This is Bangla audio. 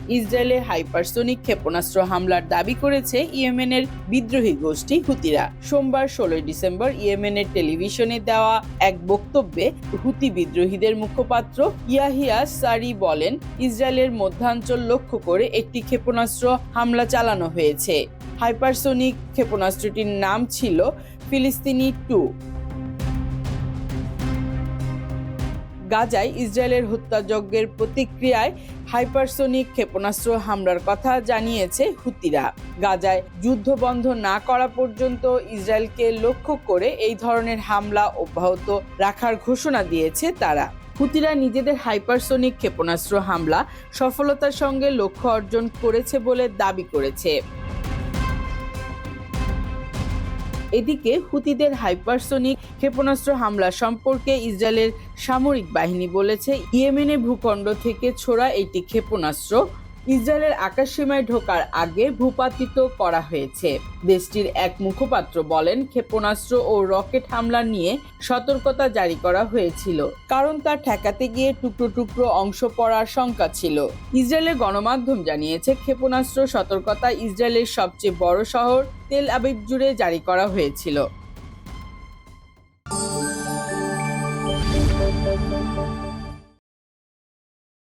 ইসরায়েলের হাইপারসোনিক ক্ষেপণাস্ত্র হামলার দাবি করেছে ইয়েমেনের বিদ্রোহী গোষ্ঠী হুতিরা। সোমবার 16 ডিসেম্বর ইয়েমেনের টেলিভিশনে দেওয়া এক বক্তব্যে হুতি বিদ্রোহীদের মুখপাত্র ইয়াহিয়া সারি বলেন, ইসরায়েলের মধ্যাঞ্চল লক্ষ্য করে একটি ক্ষেপণাস্ত্র হামলা চালানো হয়েছে। হাইপারসোনিক ক্ষেপণাস্ত্রটির নাম ছিল ফিলিস্তিনি 2। গাজায় ইসরায়েলের হত্যাযজ্ঞের প্রতিক্রিয়ায় হাইপারসোনিক ক্ষেপণাস্ত্র হামলার কথা জানিয়েছে হুতিরা। গাজায় যুদ্ধ বন্ধ না করা পর্যন্ত ইসরায়েলকে লক্ষ্য করে এই ধরনের হামলা অব্যাহত রাখার ঘোষণা দিয়েছে তারা। হুতিরা নিজেদের হাইপারসোনিক ক্ষেপণাস্ত্র হামলা সফলতার সঙ্গে লক্ষ্য অর্জন করেছে বলে দাবি করেছে। এদিকে হুতিদের হাইপারসোনিক ক্ষেপণাস্ত্র হামলা সম্পর্কে ইসরায়েলের সামরিক বাহিনী বলেছে, ইয়েমেনের ভূখণ্ড থেকে ছোড়া একটি ক্ষেপণাস্ত্র ইসরায়েলের আকাশসীমায় ঢোকার আগে ভূপাতিত করা হয়েছে। দেশটির এক মুখপাত্র বলেন, ক্ষেপণাস্ত্র ও রকেট হামলা নিয়ে সতর্কতা জারি করা হয়েছিল, কারণ তা ঠেকাতে গিয়ে টুকরো টুকরো অংশ পড়ার শঙ্কা ছিল। ইসরায়েলের গণমাধ্যম জানিয়েছে, ক্ষেপণাস্ত্র সতর্কতা ইসরায়েলের সবচেয়ে বড় শহর তেল আবিব জুড়ে জারি করা হয়েছিল।